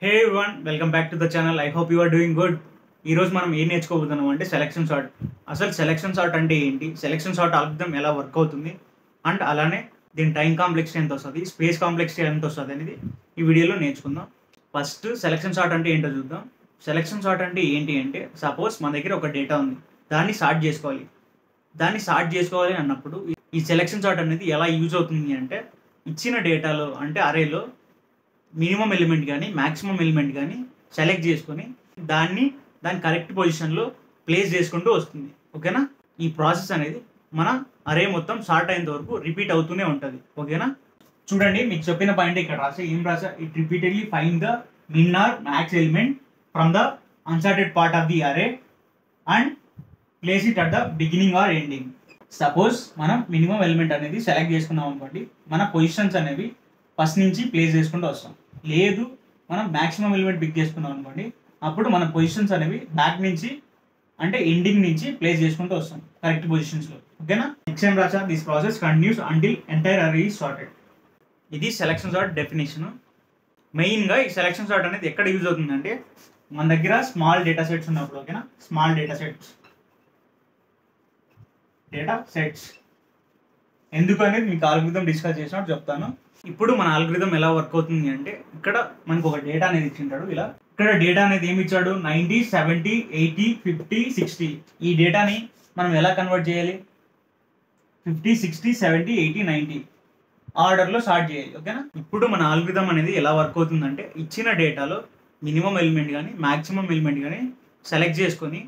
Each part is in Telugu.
Hey everyone, welcome back to the channel. I hope you are doing good. ఈరోజు మనం ఏం నేర్చుకోబోతున్నాం అంటే సెలక్షన్ సార్ట్. అసలు సెలక్షన్ సార్ట్ అంటే ఏంటి, సెలక్షన్ సార్ట్ అల్గోరిథం ఎలా వర్క్ అవుతుంది, అండ్ అలానే దీని టైం కాంప్లెక్సిటీ ఎంత వస్తుంది, స్పేస్ కాంప్లెక్సిటీ ఎంత వస్తుంది అనేది ఈ వీడియోలో నేర్చుకుందాం. ఫస్ట్ సెలక్షన్ సార్ట్ అంటే ఏంటో చూద్దాం. సెలక్షన్ సార్ట్ అంటే ఏంటి అంటే, సపోజ్ మన దగ్గర ఒక డేటా ఉంది, దాన్ని సార్ట్ చేసుకోవాలి. దాన్ని సార్ట్ చేసుకోవాలి అన్నప్పుడు ఈ సెలక్షన్ సార్ట్ అనేది ఎలా యూజ్ అవుతుంది అంటే, ఇచ్చిన డేటాలో అంటే అరేలో మినిమం ఎలిమెంట్ కానీ మ్యాక్సిమం ఎలిమెంట్ కానీ సెలెక్ట్ చేసుకొని దాన్ని దాని కరెక్ట్ పొజిషన్లో ప్లేస్ చేసుకుంటూ వస్తుంది. ఓకేనా? ఈ ప్రాసెస్ అనేది మన అరే మొత్తం సార్ట్ అయ్యేంత వరకు రిపీట్ అవుతూనే ఉంటుంది. ఓకేనా? చూడండి, మీకు చెప్పిన పాయింట్ ఇక్కడ రాసే ఏం రాసా, it repeatedly find the min or max element from the unsorted part of the array and place it at the beginning or ending. Suppose మనం మినిమం ఎలిమెంట్ అనేది సెలెక్ట్ చేసుకున్నాం అనుకోండి, మన పొజిషన్స్ అనేవి ఫస్ట్ నుంచి ప్లేస్ చేసుకుంటూ వస్తాం. లేదు మనం మ్యాక్సిమం ఎలిమెంట్ పిక్ చేసుకున్నాం అనుకోండి, అప్పుడు మన పొజిషన్స్ అనేవి బ్యాక్ నుంచి అంటే ఎండింగ్ నుంచి ప్లేస్ చేసుకుంటూ వస్తాం కరెక్ట్ పొజిషన్స్లో. ఓకేనా? నెక్స్ట్ ఏం రాసా, this process continues until entire array is sorted. ఇది సెలక్షన్ సార్ట్ డెఫినేషన్. మెయిన్గా ఈ సెలక్షన్ సార్ట్ అనేది ఎక్కడ యూజ్ అవుతుందంటే, మన దగ్గర స్మాల్ డేటా సెట్స్ ఉన్నప్పుడు. ఓకేనా? స్మాల్ డేటా సెట్స్ ఎందుకు అనేది మీకు ఆల్గోరిథం డిస్కస్ చేసినట్టు చెప్తాను. ఇప్పుడు మన ఆల్గోరిథం ఎలా వర్క్ అవుతుంది అంటే, ఇక్కడ మనకు ఒక డేటా అనేది ఇచ్చింటాడు. ఇలా ఇక్కడ డేటా అనేది ఏమి ఇచ్చాడు, 90, 70, 80, 50, 60. ఈ డేటాని మనం ఎలా కన్వర్ట్ చేయాలి, 50, 60, 70, 80, 90 ఆర్డర్లో సార్ట్ చేయాలి. ఓకేనా? ఇప్పుడు మన ఆల్గోరిథం అనేది ఎలా వర్క్ అవుతుందంటే, ఇచ్చిన డేటాలో మినిమం ఎలిమెంట్ కానీ మ్యాక్సిమం ఎలిమెంట్ కానీ సెలెక్ట్ చేసుకొని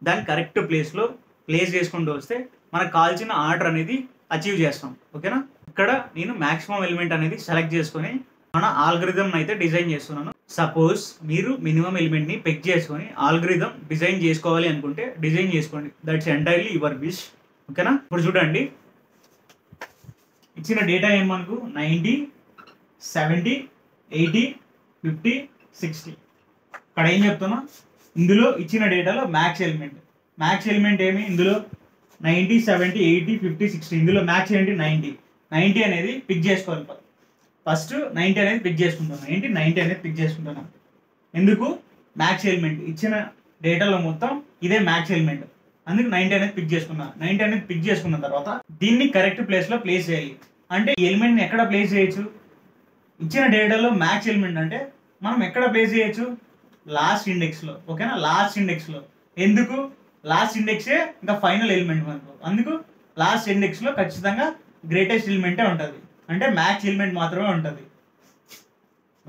దాన్ని కరెక్ట్ ప్లేస్లో ప్లేస్ చేసుకుంటూ వస్తే మనకు కావాల్సిన ఆర్డర్ అనేది అచీవ్ చేస్తాం. ఓకేనా? ఇక్కడ నేను మ్యాక్సిమం ఎలిమెంట్ అనేది సెలెక్ట్ చేసుకొని మన ఆల్గోరిథం అయితే డిజైన్ చేస్తున్నాను. సపోజ్ మీరు మినిమం ఎలిమెంట్ని పిక్ చేసుకొని ఆల్గోరిథం డిజైన్ చేసుకోవాలి అనుకుంటే డిజైన్ చేసుకోండి, దట్స్ ఎంటైర్లీ యువర్ విష్. ఓకేనా? ఇప్పుడు చూడండి, ఇచ్చిన డేటా ఏం మనకు 90, 70, 80, 50, 60. ఇక్కడ ఏం చెప్తున్నా, ఇందులో ఇచ్చిన డేటాలో మ్యాక్స్ ఎలిమెంట్ ఏమి, ఇందులో 90, 70, 80, 50, 60. ఇందులో మ్యాక్స్ ఏంటి, 90 అనేది పిక్ చేసుకోవాలి. ఫస్ట్ 90 అనేది పిక్ చేసుకుంటున్నాను. 90 అనేది పిక్ చేసుకుంటున్నాను. ఎందుకు? మ్యాక్స్ ఎలిమెంట్ ఇచ్చిన డేటాలో మొత్తం ఇదే మ్యాక్స్ ఎలిమెంట్, అందుకు 90 అనేది పిక్ చేసుకున్నాను. 90 అనేది పిక్ చేసుకున్న తర్వాత దీన్ని కరెక్ట్ ప్లేస్లో ప్లేస్ చేయాలి. అంటే ఈ ఎలిమెంట్ని ఎక్కడ ప్లేస్ చేయొచ్చు, ఇచ్చిన డేటాలో మ్యాక్స్ ఎలిమెంట్ అంటే మనం ఎక్కడ ప్లేస్ చేయొచ్చు, లాస్ట్ ఇండెక్స్లో. ఓకేనా? లాస్ట్ ఇండెక్స్లో. ఎందుకు? లాస్ట్ ఇండెక్సే ఇంకా ఫైనల్ ఎలిమెంట్ మనకు, అందుకు లాస్ట్ ఇండెక్స్లో ఖచ్చితంగా గ్రేటెస్ట్ ఎలిమెంటే ఉంటుంది, అంటే మ్యాక్స్ ఎలిమెంట్ మాత్రమే ఉంటుంది.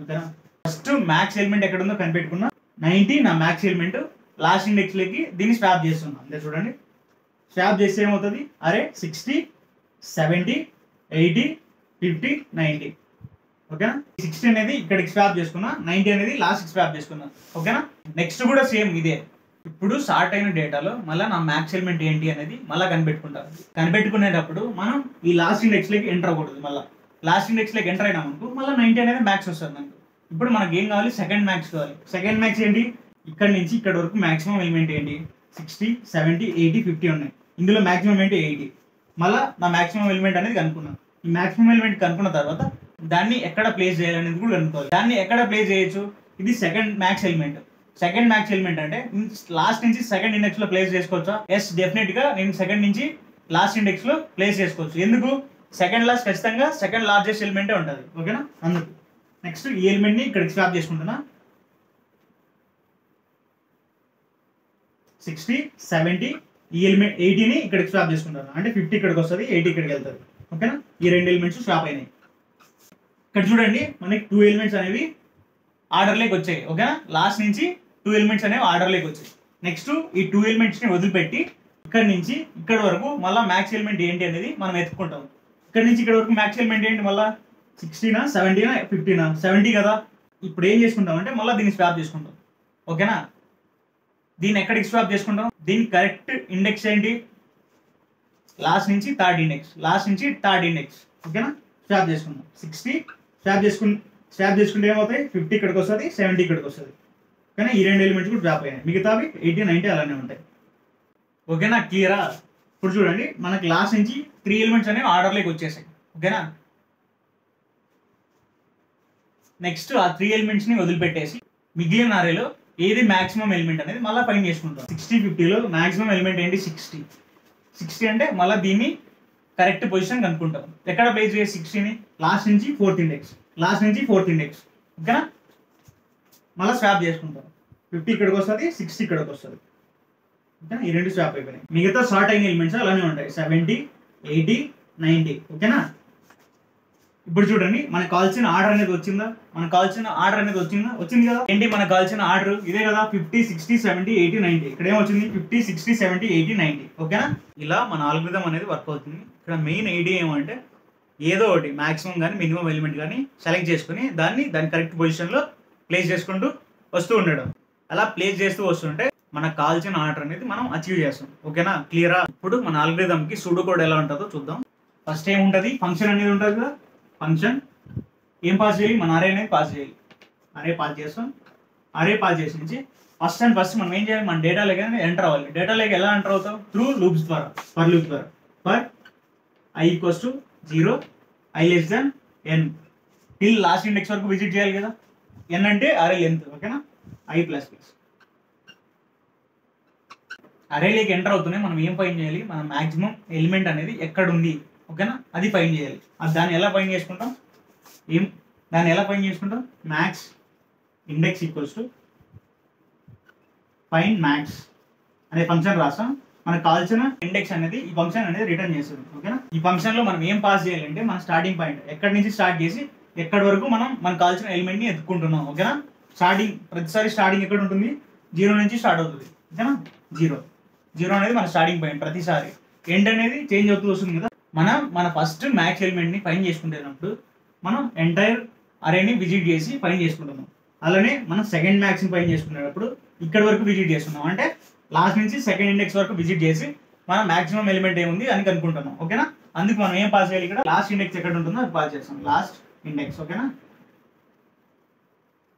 ఓకేనా? ఫస్ట్ మ్యాక్స్ ఎలిమెంట్ ఎక్కడ ఉందో కనిపెట్టుకున్నా. 90 నా మ్యాక్స్ ఎలిమెంట్, లాస్ట్ ఇండెక్స్లోకి దీన్ని స్వాప్ చేస్తున్నాం. అంటే చూడండి, స్వాప్ చేస్తే ఏమవుతుంది, అరే 60, 70, 80, 50, 90. ఓకేనా? 60 అనేది ఇక్కడికి స్వాప్ చేసుకున్నా, 90 అనేది లాస్ట్కి స్వాప్ చేసుకున్నా. ఓకేనా? నెక్స్ట్ కూడా సేమ్ ఇదే. ఇప్పుడు సార్ట్ అయిన డేటాలో మళ్ళీ నా మ్యాక్స్ ఎలిమెంట్ ఏంటి అనేది మళ్ళీ కనిపెట్టుకునేటప్పుడు మనం ఈ లాస్ట్ ఇండెక్స్లోకి ఎంటర్ అవ్వకూడదు. మళ్ళీ లాస్ట్ ఇండెక్స్లోకి ఎంటర్ అయినామనుకో మళ్ళీ 90 అనేది మ్యాక్స్ వస్తుంది మనకు. ఇప్పుడు మనకి ఏం కావాలి, సెకండ్ మ్యాక్స్ కావాలి. సెకండ్ మ్యాక్స్ ఏంటి, ఇక్కడ నుంచి ఇక్కడ వరకు మ్యాక్సిమం ఎలిమెంట్ ఏంటి, 60, 70, 80, 50 ఉన్నాయి. ఇందులో మ్యాక్సిమం ఏంటి, 80. మళ్ళీ నా మ్యాక్సిమం ఎలిమెంట్ అనేది కనుక్కున్నాను. ఈ మ్యాక్సిమం ఎలిమెంట్ కనుక్కున్న తర్వాత దాన్ని ఎక్కడ ప్లేస్ చేయాలనేది కూడా కనుక్కోవాలి. దాన్ని ఎక్కడ ప్లేస్ చేయొచ్చు, ఇది సెకండ్ మ్యాక్స్ ఎలిమెంట్ అంటే లాస్ట్ నుంచి సెకండ్ ఇండెక్స్ లో ప్లేస్ చేసుకోవచ్చా? ఎస్, డెఫినెట్ గా నేను సెకండ్ నుంచి లాస్ట్ ఇండెక్స్ లో ప్లేస్ చేసుకోవచ్చు. ఎందుకు? సెకండ్ లాస్ట్ ఖచ్చితంగా సెకండ్ లార్జెస్ట్ ఎలిమెంటే ఉంటుంది. ఓకేనా? అందుకు నెక్స్ట్ ఈ ఎలిమెంట్ ని ఇక్కడికి స్వాప్ చేసుకుంటున్నా. 60, 70, ఈ ఎలిమెంట్ 80ని ఇక్కడికి స్వాప్ చేసుకుంటాను. అంటే 50 ఇక్కడికి వస్తుంది, 80 ఇక్కడికి వెళ్తుంది. ఓకేనా? ఈ రెండు ఎలిమెంట్స్ స్వాప్ అయినాయి. ఇక్కడ చూడండి, మనకి 2 ఎలిమెంట్స్ అనేవి ఆర్డర్లోకి వచ్చాయి. ఓకేనా? లాస్ట్ నుంచి 2 ఎలిమెంట్స్ అనేవి ఆర్డర్లోకి వచ్చాయి. నెక్స్ట్ ఈ 2 ఎలిమెంట్స్ని వదిలిపెట్టి ఇక్కడ నుంచి ఇక్కడ వరకు మళ్ళీ మ్యాక్స్ ఎలిమెంట్ ఏంటి అనేది మనం ఎత్తుకుంటాం. ఇక్కడ నుంచి ఇక్కడ వరకు మ్యాక్స్ ఎలిమెంట్ ఏంటి, మళ్ళీ 60నా 70నా 50నా 70 కదా. ఇప్పుడు ఏం చేసుకుంటాం అంటే మళ్ళీ దీన్ని స్వాప్ చేసుకుంటాం. ఓకేనా? దీన్ని ఎక్కడికి స్వాప్ చేసుకుంటాం, దీని కరెక్ట్ ఇండెక్స్ ఏంటి, లాస్ట్ నుంచి థర్డ్ ఇండెక్స్. ఓకేనా? స్వాప్ చేసుకుంటాం. 60 స్వాప్ చేసుకుంటే ఏమవుతాయి, 50 ఇక్కడికి వస్తుంది, 70 ఇక్కడికి వస్తుంది. కానీ ఈ రెండు ఎలిమెంట్స్ కూడా స్వాప్ అయ్యాయి, మిగతావి 80, 90 అలానే ఉంటాయి. ఓకేనా? క్లియరా? ఇప్పుడు చూడండి, మనకి లాస్ట్ నుంచి 3 ఎలిమెంట్స్ అనేవి ఆర్డర్లోకి వచ్చేసాయి. ఓకేనా? నెక్స్ట్ ఆ 3 ఎలిమెంట్స్ని వదిలిపెట్టేసి మిగిలిన అరేలో ఏది మాక్సిమం ఎలిమెంట్ అనేది మళ్ళీ ఫైండ్ చేసుకుంటాం. 60-50లో మాక్సిమం ఎలిమెంట్ ఏంటి 60 అంటే మళ్ళీ దీన్ని కరెక్ట్ పొజిషన్ కనుక్కుంటాం. ఎక్కడ ప్లేస్ చేసి 60ని లాస్ట్ నుంచి ఫోర్త్ ఇండెక్స్ ఓకేనా. మళ్ళీ స్వాప్ చేసుకుంటాం. 50 ఇక్కడికి వస్తుంది, 60 ఇక్కడికి వస్తుంది ఓకేనా. ఈ రెండు స్వాప్ అయిపోయినాయి. మిగతా షార్ట్ అయిన ఎలిమెంట్స్ అలానే ఉంటాయి 70, 80, 90 ఓకేనా. ఇప్పుడు చూడండి మనకు కావాల్సిన ఆర్డర్ అనేది వచ్చిందా, వచ్చింది కదా. ఏంటి మనకు కావాల్సిన ఆర్డర్ ఇదే కదా, 50, 60, 70, 80, 90. ఇక్కడ ఏమొచ్చింది 50, 60, 70, 80, 90 ఓకేనా. ఇలా మన ఆల్గోరిథం అనేది వర్క్ అవుతుంది. ఇక్కడ మెయిన్ ఐడియా ఏమంటే ఏదో ఒకటి మాక్సిమం కానీ మినిమం ఎలిమెంట్ కానీ సెలెక్ట్ చేసుకుని దాని కరెక్ట్ పొజిషన్లో ప్లేస్ చేసుకుంటూ వస్తూ ఉండడం. అలా ప్లేస్ చేస్తూ వస్తుంటే మనకు కావాల్సిన ఆర్డర్ అనేది మనం అచీవ్ చేస్తాం ఓకేనా. క్లియరా. ఇప్పుడు మన ఆల్గోరిథంకి సూడో కోడ్ ఎలా ఉంటుందో చూద్దాం. ఫస్ట్ ఏముంటుంది, ఫంక్షన్ అనేది ఉంటుంది కదా. ఫంక్షన్ ఏం పాస్ చేయాలి, మన అరే అనేది పాస్ చేయాలి. అరే పాస్ చేస్తాం. అరే పాస్ చేసి నుంచి ఫస్ట్ మనం ఏం చేయాలి, మన డేటా లేక ఎంటర్ అవ్వాలి. డేటా లేక ఎలా ఎంటర్ అవుతాం, త్రూ లూప్స్ ద్వారా, ఫర్ లూప్ ద్వారా. For i = 0, i less than n till last index వరకు విజిట్ చేయాలి కదా. n అంటే అరే లెంత్ ఓకేనా. i++. అరే లేక ఎంటర్ అవుతూనే మనం ఏం ఫైండ్ చేయాలి, మన మాక్సిమం ఎలిమెంట్ అనేది ఎక్కడ ఉంది ఓకేనా, అది ఫైండ్ చేయాలి. దాన్ని ఎలా ఫైండ్ చేసుకుంటాం, మ్యాక్స్ ఇండెక్స్ = ఫైండ్ మ్యాక్స్ అనే ఫంక్షన్ రాస్తాం. మనకు కావాల్సిన ఇండెక్స్ అనేది ఈ ఫంక్షన్ అనేది రిటర్న్ చేస్తుంది ఓకేనా. ఈ ఫంక్షన్లో మనం ఏం పాస్ చేయాలంటే మన స్టార్టింగ్ పాయింట్ ఎక్కడి నుంచి స్టార్ట్ చేసి ఎక్కడి వరకు మనకు కావాల్సిన ఎలిమెంట్ని ఎత్తుకుంటున్నాం ఓకేనా. ప్రతిసారి స్టార్టింగ్ ఎక్కడ ఉంటుంది, 0 నుంచి స్టార్ట్ అవుతుంది ఓకేనా. 0 అనేది మన స్టార్టింగ్ పాయింట్. ప్రతిసారి ఎండ్ అనేది చేంజ్ అవుతూ వస్తుంది కదా. మన ఫస్ట్ మ్యాక్స్ ఎలిమెంట్ని ఫైండ్ చేసుకుంటున్నప్పుడు మనం ఎంటైర్ అరేని విజిట్ చేసి ఫైండ్ చేసుకుంటున్నాం. అలానే మనం సెకండ్ మ్యాక్స్ని ఫైండ్ చేసుకునేటప్పుడు ఇక్కడ వరకు విజిట్ చేస్తున్నాం. అంటే లాస్ట్ నుంచి సెకండ్ ఇండెక్స్ వరకు విజిట్ చేసి మనం మాక్సిమం ఎలిమెంట్ ఏముంది అని కనుక్కుంటున్నాం ఓకేనా. అందుకు మనం ఏం పాస్ చేయాలి, ఇక్కడ లాస్ట్ ఇండెక్స్ ఎక్కడ ఉంటుందో అది పాస్ చేస్తాం. లాస్ట్ ఇండెక్స్ ఓకేనా.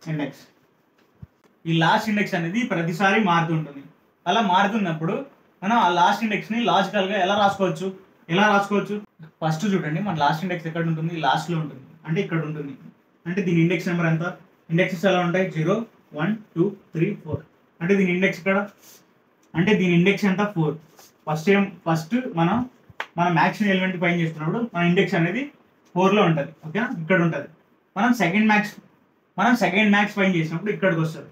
ఇండెక్స్ ఈ లాస్ట్ ఇండెక్స్ అనేది ప్రతిసారి మారుతుంటుంది. అలా మారుతున్నప్పుడు మనం ఆ లాస్ట్ ఇండెక్స్ని లాజికల్గా ఎలా రాసుకోవచ్చు, ఫస్ట్ చూడండి మన లాస్ట్ ఇండెక్స్ ఎక్కడ ఉంటుంది, లాస్ట్లో ఉంటుంది. అంటే ఇక్కడ ఉంటుంది. అంటే దీని ఇండెక్స్ నెంబర్ ఎంత, ఇండెక్సెస్ ఎలా ఉంటాయి 0, 1, 2, 3, 4. అంటే దీని ఇండెక్స్ ఇక్కడ, అంటే దీని ఇండెక్స్ ఎంత 4. ఫస్ట్ మన మ్యాక్సిమం ఎలిమెంట్ ఫైండ్ చేస్తున్నప్పుడు మన ఇండెక్స్ అనేది 4లో ఉంటుంది ఓకేనా. ఇక్కడ ఉంటుంది. మనం సెకండ్ మ్యాక్స్ ఫైండ్ చేసినప్పుడు ఇక్కడికి వస్తుంది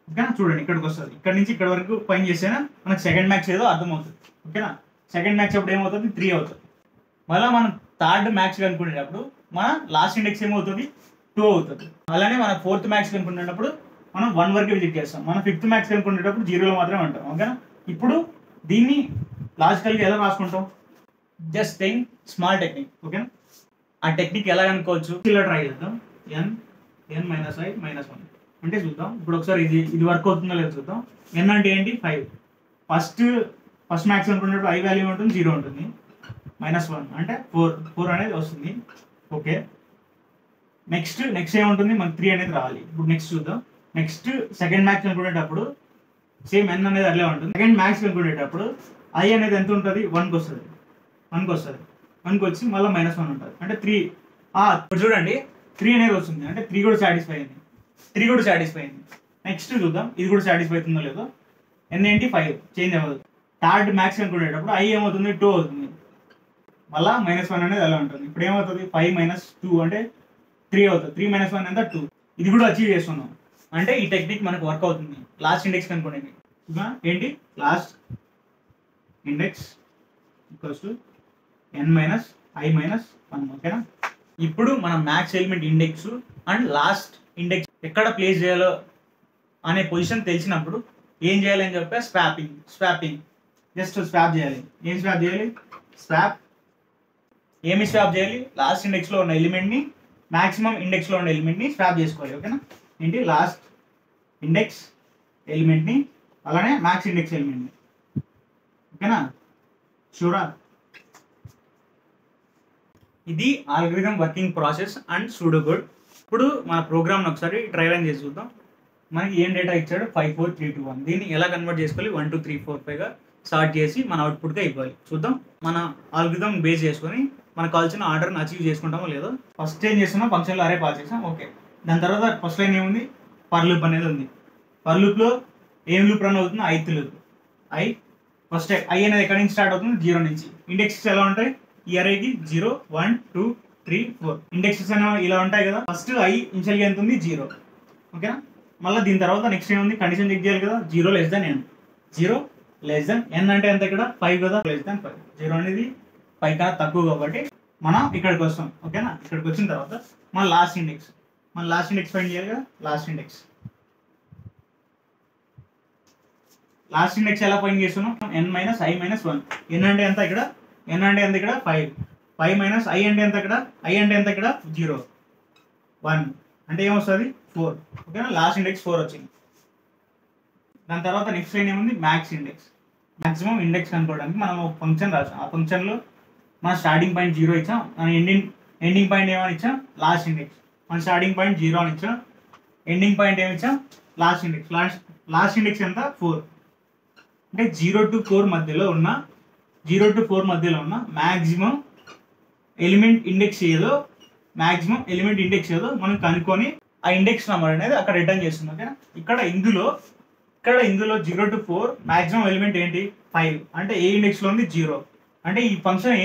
ఓకేనా. చూడండి ఇక్కడికి వస్తుంది. ఇక్కడ నుంచి ఇక్కడ వరకు ఫైండ్ చేస్తేనే మనకు సెకండ్ మ్యాక్స్ ఏదో అర్థమవుతుంది ఓకేనా. సెకండ్ మ్యాక్స్ అప్పుడు ఏమవుతుంది 3 అవుతుంది. మళ్ళీ మనం థర్డ్ మ్యాక్స్ కనుక్కునేటప్పుడు మన లాస్ట్ ఇండెక్స్ ఏమవుతుంది 2 అవుతుంది. అలానే మన ఫోర్త్ మ్యాక్స్ కనుక్కునేటప్పుడు మనం 1 వరకు విజిట్ చేస్తాం. మనం ఫిఫ్త్ మ్యాక్స్ కనుక్కునేటప్పుడు 0లో మాత్రమే ఉంటాం ఓకేనా. ఇప్పుడు దీన్ని లాజికల్గా ఎలా రాసుకుంటాం, జస్ట్ థింక్ స్మాల్ టెక్నిక్ ఓకేనా. ఆ టెక్నిక్ ఎలా కనుక్కోవచ్చు, ఇలా ట్రై చేద్దాం. n - i - 1 అంటే చూద్దాం. ఇప్పుడు ఒకసారి ఇది వర్క్ అవుతుందో లేదో చూద్దాం. n అంటే ఏంటి 5. ఫస్ట్ మ్యాక్స్ అనుకున్నప్పుడు i వాల్యూ ఉంటుంది 0 ఉంటుంది. -1 అంటే 4 అనేది వస్తుంది ఓకే. నెక్స్ట్ ఏముంటుంది, మనకి 3 అనేది రావాలి. ఇప్పుడు నెక్స్ట్ చూద్దాం. నెక్స్ట్ సెకండ్ మ్యాక్స్ అనుకునేటప్పుడు సేమ్ n అనేది అట్లే ఉంటుంది. సెకండ్ మ్యాక్స్ అనుకునేటప్పుడు i అనేది ఎంత ఉంటుంది 1కి వస్తుంది. 1కి వచ్చి మళ్ళీ -1 ఉంటుంది. అంటే 3 ఇప్పుడు చూడండి 3 అనేది వస్తుంది. అంటే 3 కూడా సాటిస్ఫై అయింది. నెక్స్ట్ చూద్దాం ఇది కూడా సాటిస్ఫై అవుతుందో లేదో. n ఏంటి 5 చేంజ్ అవ్వదు. థర్డ్ మ్యాక్స్ అనుకునేటప్పుడు i ఏమవుతుంది 2 అవుతుంది. మళ్ళీ -1 అనేది అలా ఉంటుంది. ఇప్పుడు ఏమవుతుంది 5 - 2 అంటే 3 అవుతుంది. 3 - 1 ఎంత 2. ఇది కూడా అచీవ్ చేస్తున్నాం. అంటే ఈ టెక్నిక్ మనకు వర్క్ అవుతుంది. లాస్ట్ ఇండెక్స్ కనుక్కోండి. ఏంటి లాస్ట్ ఇండెక్స్ = n - i - 1 ఓకేనా. ఇప్పుడు మన max element index and last index ఎక్కడ ప్లేస్ చేయాలో అనే పొజిషన్ తెలిసినప్పుడు ఏం చేయాలి అని చెప్పి స్వాపింగ్ జస్ట్ స్వాప్ చేయాలి. ఏం స్వాప్ చేయాలి, స్వాప్ చేయాలి లాస్ట్ ఇండెక్స్లో ఉన్న ఎలిమెంట్ని మాక్సిమం ఇండెక్స్లో ఉన్న ఎలిమెంట్ని స్వాప్ చేసుకోవాలి ఓకేనా. ఏంటి లాస్ట్ ఇండెక్స్ ఎలిమెంట్ని అలానే మ్యాక్స్ ఇండెక్స్ ఎలిమెంట్ని ఓకేనా. షూరా. ఇది algorithm working process and pseudo code. ఇప్పుడు మన ప్రోగ్రామ్ని ఒకసారి ట్రై రన్ చేసి చూద్దాం. మనకి ఏం డేటా ఇచ్చాడు 5 4 3 2 1. దీన్ని ఎలా కన్వర్ట్ చేసుకోవాలి 1 2 3 4 5గా స్టార్ట్ చేసి మన అవుట్పుట్గా ఇవ్వాలి. చూద్దాం మన ఆల్గోరిథం బేస్ చేసుకొని మనకు కావాల్సిన ఆర్డర్ని అచీవ్ చేసుకుంటామో లేదో. ఫస్ట్ ఏం చేస్తున్నాం, ఫంక్షన్లో అరే పాస్ చేసాం ఓకే. దాని తర్వాత ఫస్ట్ లైన్ ఏముంది, ఫర్ లూప్ అనేది ఉంది. ఫర్ లూప్లో ఏం లూప్ రన్ అవుతుంది, ఐత్ లూప్. ఐ ఫస్ట్ ఐ అనేది ఎక్కడి నుంచి స్టార్ట్ అవుతుంది, 0 నుంచి. ఇండెక్సెస్ ఎలా ఉంటాయి, ఈ అరేకి 0 1 2 3 4 ఇండెక్సెస్ అనేవి ఇలా ఉంటాయి కదా. ఫస్ట్ ఐ ఇనిషియల్గా ఎంత ఉంది, 0. ఓకేనా. మళ్ళీ దీని తర్వాత నెక్స్ట్ ఏముంది, కండిషన్ చెక్ చేయాలి కదా, 0 less than n. 0 less than n అంటే ఎంత, ఇక్కడ 5 కదా, లెస్ దెన్ 5. 0 అనేది 5 కన్నా తక్కువ కాబట్టి మనం ఇక్కడికి వస్తాం. ఓకేనా. ఇక్కడికి వచ్చిన తర్వాత మన లాస్ట్ ఇండెక్స్ ఫైండ్ చేయాలి కదా. లాస్ట్ ఇండెక్స్ ఎలా ఫైండ్ చేస్తున్నాం, n minus i minus 1. n అంటే ఎంత ఇక్కడ, n అంటే ఎంత ఇక్కడ 5. 5 మైనస్ i అంటే ఎంత ఇక్కడ, i అంటే ఎంత ఇక్కడ 0 1 అంటే ఏమొస్తుంది 4. ఓకేనా. లాస్ట్ ఇండెక్స్ 4 వచ్చింది. దాని తర్వాత నెక్స్ట్ లైన్ ఏముంది, మ్యాక్స్ ఇండెక్స్. మ్యాక్సిమం ఇండెక్స్ కనుక్కోవడానికి మనం ఒక ఫంక్షన్ రాసాం. ఆ ఫంక్షన్లో మన స్టార్టింగ్ పాయింట్ 0 ఇచ్చాం, మన ఎండింగ్ పాయింట్ ఏమని ఇచ్చాం, లాస్ట్ ఇండెక్స్. మన స్టార్టింగ్ పాయింట్ 0 అని ఇచ్చాం, ఎండింగ్ పాయింట్ ఏమి ఇచ్చాం, లాస్ట్ ఇండెక్స్. లాస్ట్ ఇండెక్స్ ఎంత 4. అంటే 0 to 4 మధ్యలో ఉన్న మ్యాక్సిమం ఎలిమెంట్ ఇండెక్స్ ఏదో మనం కనుక్కొని ఆ ఇండెక్స్ నెంబర్ అనేది అక్కడ రిటర్న్ చేస్తుంది. ఓకేనా. ఇక్కడ ఇందులో 0 to 4 మ్యాక్సిమం ఎలిమెంట్ ఏంటి, 5. అంటే ఏ ఇండెక్స్లో ఉంది, 0. అంటే ఈ ఫంక్షన్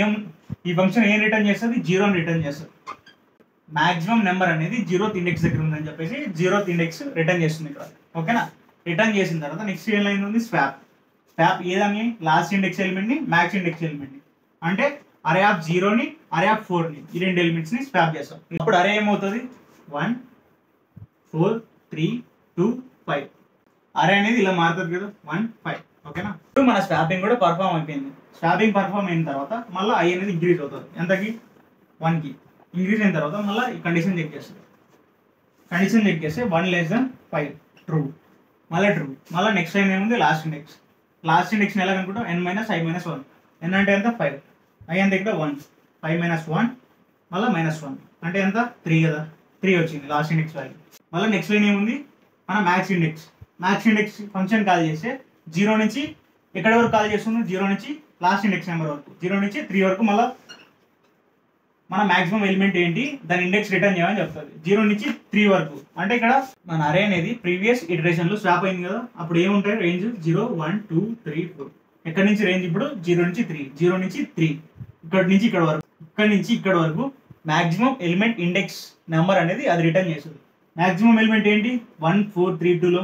ఏం రిటర్న్ చేస్తుంది, 0 అని రిటర్న్ చేస్తుంది. మ్యాక్సిమం నెంబర్ అనేది 0th ఇండెక్స్ దగ్గర ఉందని చెప్పేసి 0th ఇండెక్స్ రిటర్న్ చేస్తుంది ఇక్కడ. ఓకేనా. రిటర్న్ చేసిన తర్వాత నెక్స్ట్ ఏ లైన్ ఉంది, స్వాప్ ఏదని, లాస్ట్ ఇండెక్స్ ఎలిమెంట్ని మ్యాక్స్ ఇండెక్స్ ఎలిమెంట్ని. అంటే అరే ఆఫ్ 0ని అరే ఆఫ్ 4ని ఈ రెండు ఎలిమెంట్స్ని స్వాప్ చేస్తాం. ఇప్పుడు అరే ఏమవుతుంది, 1 4 3 2 5. అరే అనేది ఇలా మారుతుంది కదా, 1 5. ఓకేనా. ఇప్పుడు మన స్వాపింగ్ కూడా పర్ఫామ్ అయిపోయింది. స్వాపింగ్ పర్ఫామ్ అయిన తర్వాత మళ్ళీ ఐ అనేది ఇంక్రీజ్ అవుతుంది. ఎంతకి, 1కి. ఇంక్రీజ్ అయిన తర్వాత మళ్ళీ ఈ కండిషన్ చెక్ చేస్తే 1 less than 5 ట్రూ. మళ్ళీ నెక్స్ట్ లైన్ ఏముంది, లాస్ట్ ఇండెక్స్ ఎలా కనుకుంటాం, n minus i minus 1. n అంటే ఎంత 5, i అంటే ఇక్కడ 1. 5 మైనస్ 1 మళ్ళీ -1 అంటే ఎంత 3 కదా, 3 వచ్చింది లాస్ట్ ఇండెక్స్ వాల్యూ. మళ్ళీ నెక్స్ట్ లైన్ ఏముంది, మన మ్యాక్స్ ఇండెక్స్ ఫంక్షన్ కాల్ చేస్తే 0 నుంచి ఎక్కడి వరకు కాల్ చేస్తుంది, 0 నుంచి లాస్ట్ ఇండెక్స్ నెంబర్ వరకు, 0 నుంచి 3 వరకు. మళ్ళీ మన మ్యాక్సిమం ఎలిమెంట్ ఏంటి, దాని ఇండెక్స్ రిటర్న్ చేయమని చెప్తుంది. 0 నుంచి 3 వరకు. అంటే ఇక్కడ మన అరే అనేది ప్రీవియస్ ఇటరేషన్లో స్వాప్ అయింది కదా, అప్పుడు ఏముంటాయి, రేంజ్ 0 1 2 3 4. ఎక్కడి నుంచి రేంజ్ ఇప్పుడు 0 నుంచి 3. ఇక్కడి నుంచి ఇక్కడ వరకు మ్యాక్సిమం ఎలిమెంట్ ఇండెక్స్ నెంబర్ అనేది అది రిటర్న్ చేస్తుంది. మ్యాక్సిమం ఎలిమెంట్ ఏంటి, 1 4 3 2లో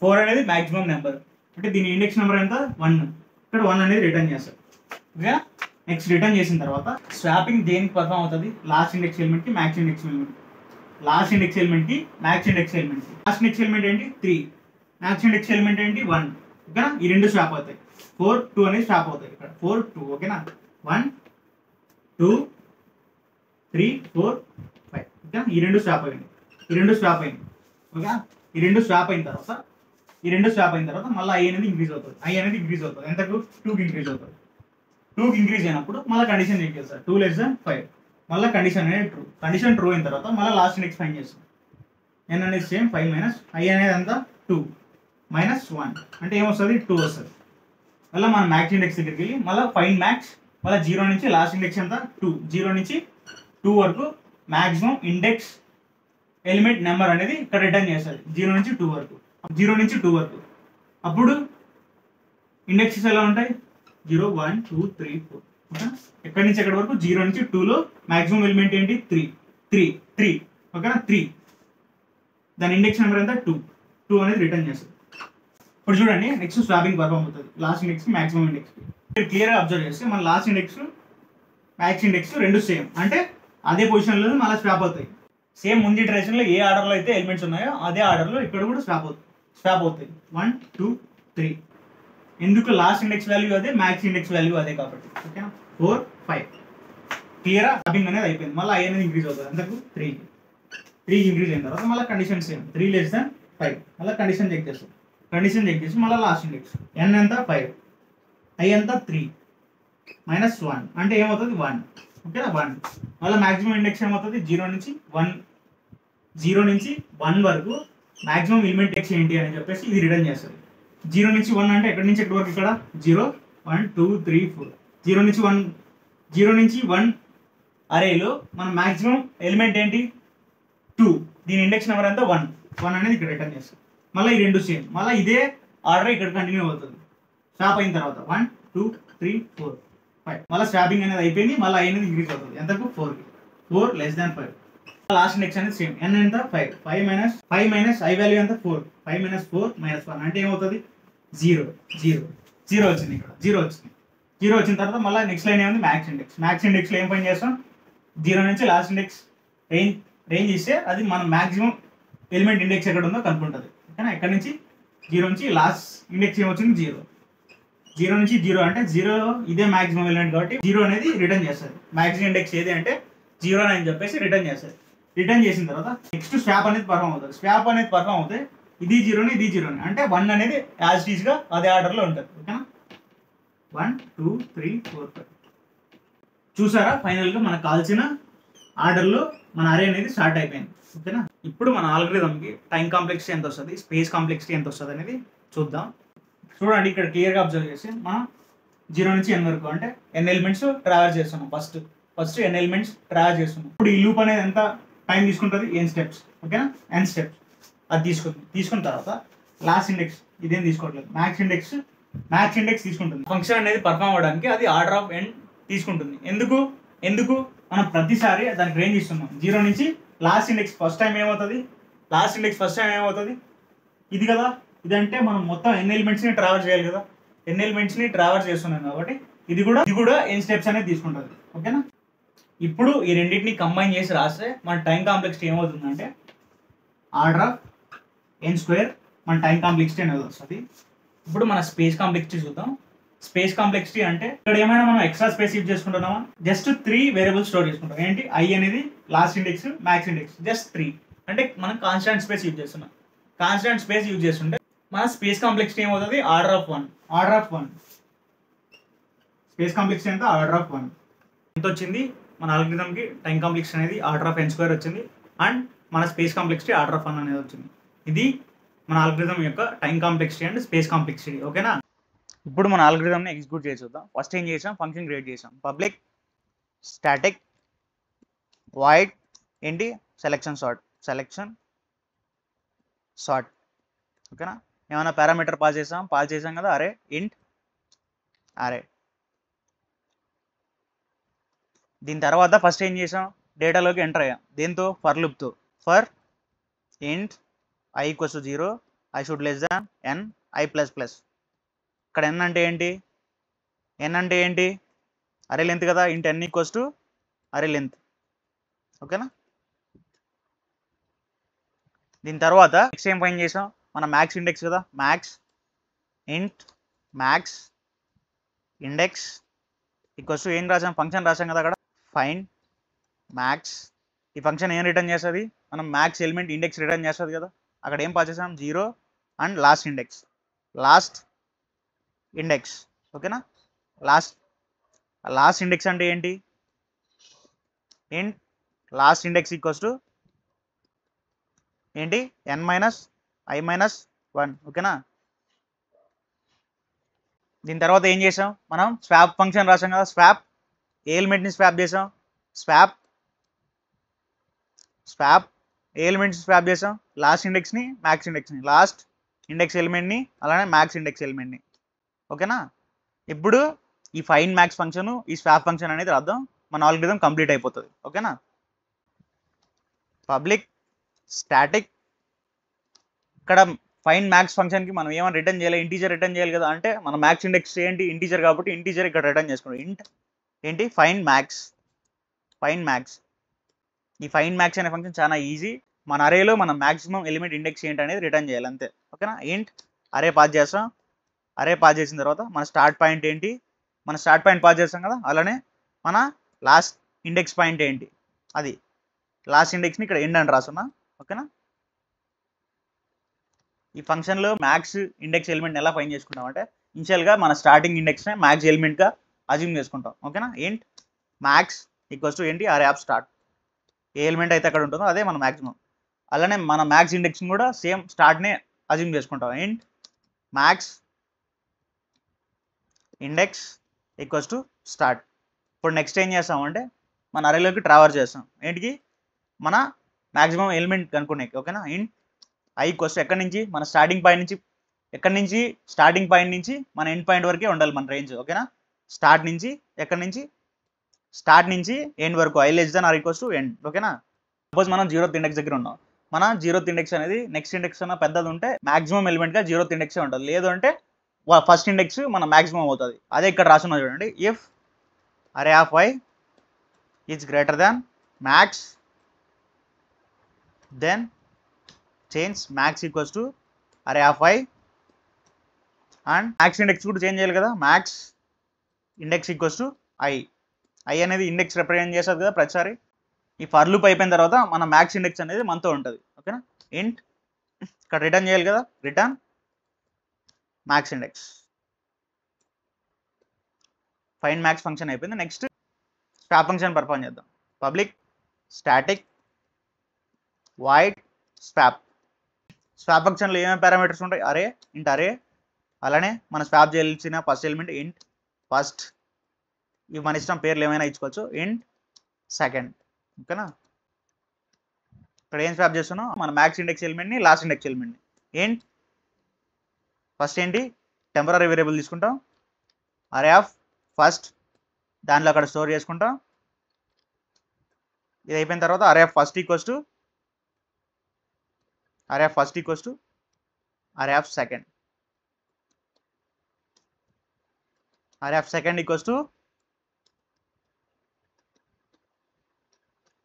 4 అనేది మ్యాక్సిమం నెంబర్. అంటే దీని ఇండెక్స్ నెంబర్ ఎంత 1. ఇక్కడ 1 అనేది రిటర్న్ చేస్తారు. ఓకే. నెక్స్ట్ రిటర్న్ చేసిన తర్వాత స్వాపింగ్ దేనికి పర్ఫామ్ అవుతుంది, లాస్ట్ ఇండెక్స్ ఎలిమెంట్కి max index element. Last index ఎలిమెంట్కి max index element. Last index element ఏంటి 3, మ్యాక్స్ ఇండెక్స్ ఎలిమెంట్ ఏంటి 1. ఓకేనా. ఈ రెండు స్వాప్ అవుతాయి. 4 2 అనేది స్వాప్ అవుతాయి ఇక్కడ. 4 2. ఓకేనా. 1 2 3 4 5. ఓకేనా. ఈ రెండు స్వాప్ అయింది. ఓకే. ఈ రెండు స్వాప్ అయిన తర్వాత మళ్ళీ ఐ అనేది ఇంక్రీజ్ అవుతుంది. ఎంతకు 2కి ఇంక్రీజ్ అవుతుంది. 2కి ఇంక్రీజ్ అయినప్పుడు మళ్ళీ కండిషన్ చెక్ చేస్తారు, 2 less than 5. మళ్ళీ కండిషన్ అనేది ట్రూ అయిన తర్వాత మళ్ళీ లాస్ట్ ఇండెక్స్ ఫైండ్ చేస్తాం. n అనేది సేమ్ 5 మైనస్ i అనేది ఎంత 2 మైనస్ 1 అంటే ఏమొస్తుంది 2 వస్తుంది. మళ్ళీ మన మ్యాక్స్ ఇండెక్స్ దగ్గరికి వెళ్ళి మళ్ళీ ఫైండ్ మ్యాక్స్. మళ్ళీ 0 నుంచి లాస్ట్ ఇండెక్స్ ఎంత 2. 0 నుంచి 2 వరకు మ్యాక్సిమం ఇండెక్స్ ఎలిమెంట్ నెంబర్ అనేది ఇక్కడ రిటర్న్ చేస్తుంది. 0 నుంచి 2 వరకు. అప్పుడు ఇండెక్సెస్ ఎలా ఉంటాయి, 0 1 2 3 4. ఓకే. ఎక్కడి నుంచి ఎక్కడి వరకు, 0 నుంచి 2లో మ్యాక్సిమం ఎలిమెంట్ ఏంటి 3. ఓకేనా. 3 దాని ఇండెక్స్ నెంబర్ ఎంత 2 అనేది రిటర్న్ చేస్తుంది. ఇప్పుడు చూడండి నెక్స్ట్ స్వాపింగ్ పర్ఫామ్ అవుతుంది లాస్ట్ ఇండెక్స్కి మ్యాక్సిమం ఇండెక్స్కి. మీరు క్లియర్గా అబ్జర్వ్ చేస్తే మన లాస్ట్ ఇండెక్స్ మ్యాక్స్ ఇండెక్స్ రెండు సేమ్, అంటే అదే పొజిషన్లో మళ్ళీ స్వాప్ అవుతాయి. సేమ్ ముందు ఇటరేషన్లో ఏ ఆర్డర్లో అయితే ఎలిమెంట్స్ ఉన్నాయో అదే ఆర్డర్లో ఇక్కడ కూడా స్వాప్ అవుతాయి. 1 2 3. ఎందుకు, లాస్ట్ ఇండెక్స్ వాల్యూ అదే, మ్యాక్స్ ఇండెక్స్ వాల్యూ అదే కాబట్టి. ఓకేనా. 4 5 క్లియర్. స్వాపింగ్ అనేది అయిపోయింది. మళ్ళీ ఐ అనేది ఇంక్రీజ్ అవుతుంది. అంతకు 3కి ఇంక్రీజ్ అయిన తర్వాత మళ్ళీ కండిషన్ సేమ్, 3 less than 5. మళ్ళీ కండిషన్ చెక్ చేసి మళ్ళీ లాస్ట్ ఇండెక్స్ n ఎంత 5, i ఎంత 3 మైనస్ 1 అంటే ఏమవుతుంది 1. ఓకేనా. 1 మళ్ళీ మ్యాక్సిమం ఇండెక్స్ ఏమవుతుంది 0 నుంచి 1 వరకు మ్యాక్సిమం ఎలిమెంట్ ఇండెక్స్ ఏంటి అని చెప్పేసి ఇది రిటర్న్ చేస్తుంది. 0 నుంచి 1 అంటే ఎక్కడి నుంచి ఎక్కడి వరకు, ఇక్కడ 0 1 2 3 4. 0 నుంచి 1 అరేలో మన మ్యాక్సిమం ఎలిమెంట్ ఏంటి 2. దీని ఇండెక్స్ నెంబర్ ఎంత 1 1 అనేది ఇక్కడ రిటర్న్ చేస్తాం. మళ్ళీ ఈ రెండు సేమ్, మళ్ళీ ఇదే ఆర్డర్ ఇక్కడ కంటిన్యూ అవుతుంది. స్వాప్ అయిన తర్వాత 1 2 3 4 5 మళ్ళీ స్వాపింగ్ అనేది అయిపోయింది. మళ్ళీ i అనేది ఇంక్రీజ్ అవుతుంది ఎంతకు 4 లెస్ దాన్ 5. లాస్ట్ ఇండెక్స్ అనేది సేమ్, n ఎంత 5 మైనస్ i వాల్యూ ఎంత 4 5 మైనస్ 4 మైనస్ 1 అంటే ఏమవుతుంది 0 వచ్చింది. ఇక్కడ 0 వచ్చింది. 0 వచ్చిన తర్వాత మళ్ళీ నెక్స్ట్ లైన్ ఏముంది మ్యాక్స్ ఇండెక్స్లో ఏం పని చేస్తాం 0 నుంచి లాస్ట్ ఇండెక్స్ రేంజ్ ఇస్తే అది మనం మ్యాక్సిమం ఎలిమెంట్ ఇండెక్స్ ఎక్కడ ఉందో కనుక్కుంటుంది. ఓకేనా, ఇక్కడ నుంచి 0 నుంచి లాస్ట్ ఇండెక్స్ ఏమొచ్చింది 0 నుంచి 0 అంటే 0 ఇదే మ్యాక్సిమం ఎలిమెంట్ కాబట్టి 0 అనేది రిటర్న్ చేస్తుంది. మ్యాక్సిమం ఇండెక్స్ ఏది అంటే 0 అని చెప్పేసి రిటర్న్ చేస్తుంది. రిటర్న్ చేసిన తర్వాత నెక్స్ట్ స్వాప్ అనేది పర్ఫామ్ అవుతుంది. ఇది 0 ఇది 0 అంటే 1 అనేది యాజ్ టీజ్ గా అదే ఆర్డర్లో ఉంటుంది. ఓకేనా, 1 2 3 4 5 చూసారా, ఫైనల్గా మనకు కావాల్సిన ఆర్డర్లో మన అరే అనేది స్టార్ట్ అయిపోయింది. ఓకేనా, ఇప్పుడు మన ఆల్గరిథంకి టైం కాంప్లెక్సిటీ ఎంత వస్తుంది, స్పేస్ కాంప్లెక్సిటీ ఎంత వస్తుంది అనేది చూద్దాం. చూడండి, ఇక్కడ క్లియర్గా అబ్జర్వ్ చేసి మనం 0 నుంచి n వరకు అంటే n ఎలిమెంట్స్ ట్రావెల్ చేస్తున్నాం. ఫస్ట్ n ఎలిమెంట్స్ ట్రావెల్ చేస్తున్నాం. ఇప్పుడు ఈ లూప్ అనేది ఎంత టైం తీసుకుంటుంది n స్టెప్స్. ఓకేనా, n స్టెప్స్ అది తీసుకున్న తర్వాత లాస్ట్ ఇండెక్స్ ఇదేం తీసుకోవట్లేదు, మ్యాక్స్ ఇండెక్స్ తీసుకుంటుంది. ఫంక్షన్ అనేది పర్ఫామ్ అవ్వడానికి అది ఆర్డర్ ఆఫ్ n తీసుకుంటుంది. ఎందుకు మనం ప్రతిసారి దానికి రేంజ్ ఇస్తున్నాం. 0 నుంచి లాస్ట్ ఇండెక్స్ ఫస్ట్ టైం ఏమవుతుంది ఇది కదా. ఇదంటే మనం మొత్తం n ఎలిమెంట్స్ని ట్రావెల్ చేయాలి కదా, n ఎలిమెంట్స్ని ట్రావెల్ చేస్తున్నాం కాబట్టి ఇది కూడా n స్టెప్స్ అనేది తీసుకుంటుంది. ఓకేనా, ఇప్పుడు ఈ రెండింటిని కంబైన్ చేసి రాస్తే మన టైం కాంప్లెక్సిటీ ఏమవుతుందంటే ఆర్డర్ ఆఫ్ n² మన టైం కాంప్లెక్సిటీ అనేది వస్తుంది. ఇప్పుడు మన స్పేస్ కాంప్లెక్సిటీ చూద్దాం. స్పేస్ కాంప్లెక్సిటీ అంటే ఇక్కడ ఏమైనా మనం ఎక్స్ట్రా స్పేస్ యూజ్ చేసుకుంటున్నామా, జస్ట్ 3 వేరియబుల్స్ స్టోర్ చేసుకుంటాం. ఏంటి, i అనేది last index, max index, just 3 అంటే మనం కాన్స్టాంట్ స్పేస్ యూజ్ చేస్తున్నాం. కాన్స్టాంట్ స్పేస్ యూజ్ చేస్తుంటే మన స్పేస్ కాంప్లెక్సిటీ ఏమవుతుంది ఆర్డర్ ఆఫ్ 1. స్పేస్ కాంప్లెక్సిటీ ఎంత ఆర్డర్ ఆఫ్ 1 ఎంత వచ్చింది మన ఆల్గరిథంకి. టైం కాంప్లెక్సిటీ అనేది ఆర్డర్ ఆఫ్ n² వచ్చింది అండ్ మన స్పేస్ కాంప్లెక్సిటీ ఆర్డర్ ఆఫ్ 1 అనేది వచ్చింది. ఇది మన ఆల్గరిథం యొక్క time complexity and space complexity. ఓకేనా, ఇప్పుడు మన ఆల్గరిథంని ఎగ్జిక్యూట్ చేసి చూద్దాం. ఫస్ట్ ఏం చేసాం, ఫంక్షన్ క్రియేట్ చేసాం. పబ్లిక్ స్టాటిక్ వాయిడ్ ఏంటి సెలెక్షన్ సార్ట్. ఓకేనా, ఏమైనా పారామీటర్ పాస్ చేసాం కదా, అరే ఇంట్ అరే. దీని తర్వాత ఫస్ట్ ఏం చేసాం, డేటాలోకి ఎంటర్ అయ్యాం. దేంతో, ఫర్ లూప్తో. For int i = 0 i should less than n i++. ఇక్కడ n అంటే ఏంటి అరే లెంత్ కదా, ఇంట్ n = అరే లెంత్. ఓకేనా, దీని తర్వాత నెక్స్ట్ ఏం ఫైండ్ చేసాం, మన మ్యాక్స్ ఇండెక్స్ కదా, మ్యాక్స్ ఇండెక్స్ = ఏం రాసాం, ఫంక్షన్ రాసాం కదా అక్కడ, ఫైండ్ మ్యాక్స్. ఈ ఫంక్షన్ ఏం రిటర్న్ చేస్తుంది, మనం మ్యాక్స్ ఎలిమెంట్ ఇండెక్స్ రిటర్న్ చేస్తుంది కదా. అక్కడ ఏం పాస్ చేసాం 0 అండ్ లాస్ట్ ఇండెక్స్. ఓకేనా, లాస్ట్ ఇండెక్స్ అంటే ఏంటి, లాస్ట్ ఇండెక్స్ = ఏంటి n - i - 1. ఓకేనా, దీని తర్వాత ఏం చేసాం, మనం స్వాప్ ఫంక్షన్ రాసాం కదా. స్వాప్ ఏ ఎలిమెంట్ని స్వాప్ చేసాం, స్వాప్ చేసాం లాస్ట్ ఇండెక్స్ని, మ్యాక్స్ ఇండెక్స్ని, లాస్ట్ ఇండెక్స్ ఎలిమెంట్ని, అలానే మ్యాక్స్ ఇండెక్స్ ఎలిమెంట్ని. ఓకేనా, ఇప్పుడు ఈ ఫైండ్ మ్యాక్స్ ఫంక్షన్, ఈ స్వాప్ ఫంక్షన్ అనేది రాద్దాం, మన ఆల్గరిథం కంప్లీట్ అయిపోతుంది. ఓకేనా, పబ్లిక్ స్టాటిక్ ఇక్కడ ఫైండ్ మ్యాక్స్ ఫంక్షన్కి మనం ఏమైనా రిటర్న్ చేయాలి, ఇంటీజర్ రిటర్న్ చేయాలి కదా. అంటే మన మ్యాక్స్ ఇండెక్స్ ఏంటి ఇంటీజర్ కాబట్టి ఇంటీజర్ ఇక్కడ రిటర్న్ చేసుకుంటాం. ఇంట్ ఏంటి ఫైండ్ మ్యాక్స్. ఈ ఫైండ్ మ్యాక్స్ అనే ఫంక్షన్ చాలా ఈజీ. మన అరేలో మన మ్యాక్సిమం ఎలిమెంట్ ఇండెక్స్ ఏంటి అనేది రిటర్న్ చేయాలి అంతే. ఓకేనా, ఇంట్ అరే పాస్ చేస్తాం. అరే పాస్ చేసిన తర్వాత మన స్టార్ట్ పాయింట్ ఏంటి, మన స్టార్ట్ పాయింట్ పాస్ చేస్తాం కదా, అలానే మన లాస్ట్ ఇండెక్స్ పాయింట్ ఏంటి, అది లాస్ట్ ఇండెక్స్ని ఇక్కడ ఎండ్ అని రాస్తున్నా. ఓకేనా, ఈ ఫంక్షన్లో మ్యాక్స్ ఇండెక్స్ ఎలిమెంట్ ఎలా ఫైండ్ చేసుకుంటాం అంటే ఇనిషియల్గా మన స్టార్టింగ్ ఇండెక్స్ని మ్యాక్స్ ఎలిమెంట్గా అజ్యూమ్ చేసుకుంటాం. ఓకేనా, ఇంట్ మ్యాక్స్ = ఏంటి అరే ఆఫ్ స్టార్ట్. ఏ ఎలిమెంట్ అయితే అక్కడ ఉంటుందో అదే మన మ్యాక్సిమం. అలానే మన మ్యాక్స్ ఇండెక్స్ని కూడా సేమ్ స్టార్ట్నే అజ్యూమ్ చేసుకుంటాం. ఇంట్ మ్యాక్స్ ఇండెక్స్ = స్టార్ట్. ఇప్పుడు నెక్స్ట్ ఏం చేస్తామంటే మన అరేలోకి ట్రావర్స్ చేస్తాం. ఏంటికి, మన మాక్సిమం ఎలిమెంట్ కనుక్కునే ఓకేనా. ఇంట్ ఐ ఈక్వల్స్ ఎక్కడి నుంచి మన స్టార్టింగ్ పాయింట్ నుంచి మన ఎండ్ పాయింట్ వరకే ఉండాలి మన రేంజ్ ఓకేనా. స్టార్ట్ నుంచి ఎండ్ వరకు I less than or equals to end ఓకేనా. సపోజ్ మనం 0th ఇండెక్స్ దగ్గర ఉన్నాం, మన 0th ఇండెక్స్ అనేది నెక్స్ట్ ఇండెక్స్ అన్న పెద్దది ఉంటే మాక్సిమం ఎలిమెంట్గా 0th ఇండెక్సే ఉంటుంది, లేదు అంటే ఫస్ట్ ఇండెక్స్ మన మాక్సిమం అవుతుంది. అదే ఇక్కడ రాసున్నా చూడండి, if array of I is greater than max then change max equals to array of I and max index కూడా చేంజ్ చేయాలి కదా, max index equals to I అనేది ఇండెక్స్ రిప్రజెంట్ చేస్తుంది కదా ప్రతిసారి. ఈ ఫర్ లూప్ అయిపోయిన తర్వాత మన మ్యాక్స్ ఇండెక్స్ అనేది మనతో ఉంటుంది ఓకేనా. ఇంట్ ఇక్కడ రిటర్న్ చేయాలి కదా, return max index. Find max function అయిపోయింది. నెక్స్ట్ స్వాప్ ఫంక్షన్ పర్ఫార్మ్ చేద్దాం. పబ్లిక్ స్టాటిక్ వాయిడ్ స్వాప్ ఫంక్షన్లో ఏమేమి పారామీటర్స్ ఉంటాయి, అరే ఇంట్ అరే, అలానే మన స్వాప్ చేయాల్సిన ఫస్ట్ ఎలిమెంట్ ఇంట్ ఫస్ట్, ఇవి మన ఇష్టం పేర్లు ఏమైనా ఇచ్చుకోవచ్చు, ఇంట్ సెకండ్ ఓకేనా. ఇక్కడ ఏం స్వాప్ చేస్తున్నాం, మన మ్యాక్స్ ఇండెక్స్ ఎలిమెంట్ని లాస్ట్ ఇండెక్స్ ఎలిమెంట్ని. ఇంట్ ఫస్ట్ ఏంటి టెంపరరీ వేరియబుల్ తీసుకుంటాం, అరే ఆఫ్ ఫస్ట్ దాంట్లో అక్కడ స్టోర్ చేసుకుంటాం. ఇది అయిపోయిన తర్వాత array of first equals to array of second, array of second equals to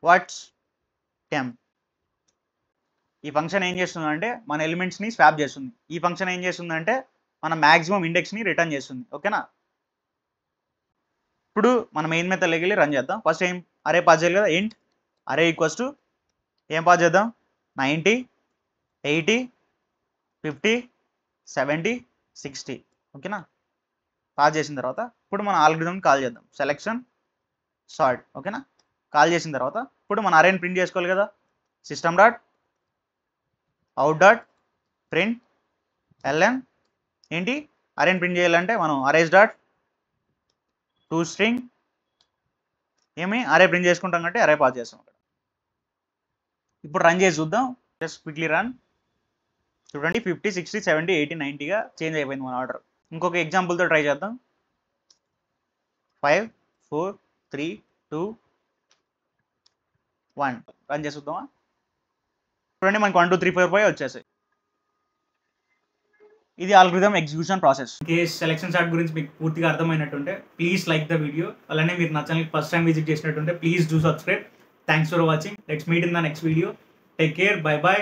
what's temp. ఈ ఫంక్షన్ ఏం చేస్తుందంటే మన ఎలిమెంట్స్ని స్వాప్ చేస్తుంది. ఈ ఫంక్షన్ ఏం చేస్తుందంటే మన మ్యాక్సిమం ఇండెక్స్ని రిటర్న్ చేస్తుంది ఓకేనా. ఇప్పుడు మన మెయిన్ మెథడ్ వెళ్ళి రన్ చేద్దాం. ఫస్ట్ ఏం అరే పాస్ చేయాలి కదా, ఇంట్ అరే ఈక్వల్స్ టు ఏం పాస్ చేద్దాం, 90 80 50 70 60 ఓకేనా. పాస్ చేసిన తర్వాత ఇప్పుడు మన ఆల్గరిథంని కాల్ చేద్దాం, సెలెక్షన్ సార్ట్ ఓకేనా. కాల్ చేసిన తర్వాత ఇప్పుడు మన అరేని ప్రింట్ చేసుకోవాలి కదా, system dot out dot print LN. ఏంటి అరేని ప్రింట్ చేయాలంటే మనం అరేస్ డాట్ టు స్ట్రింగ్ ఏమి అరే ప్రింట్ చేసుకుంటాం అంటే అరే పాస్ చేస్తాం అక్కడ. ఇప్పుడు రన్ చేసి చూద్దాం, జస్ట్ క్విక్లీ రన్. చూడండి 50 60 70 80 90గా చేంజ్ అయిపోయింది మన ఆర్డర్. ఇంకొక ఎగ్జాంపుల్తో ట్రై చేద్దాం. 5 4 3 2 1 రన్ చేసి చూద్దామా. చూడండి మనకి 1 2 3 4 5 వచ్చేసాయి. ఇది algorithm execution process. Case selection chart గురించి మీకు పూర్తిగా అర్థమైనట్టుంటే ప్లీజ్ లైక్ ద వీడియో. అలానే మీరు నా ఛానల్కి ఫస్ట్ టైం విజిట్ చేసినట్టుంటే please do subscribe. Thanks for watching. Let's meet in the next video. Take care, bye by.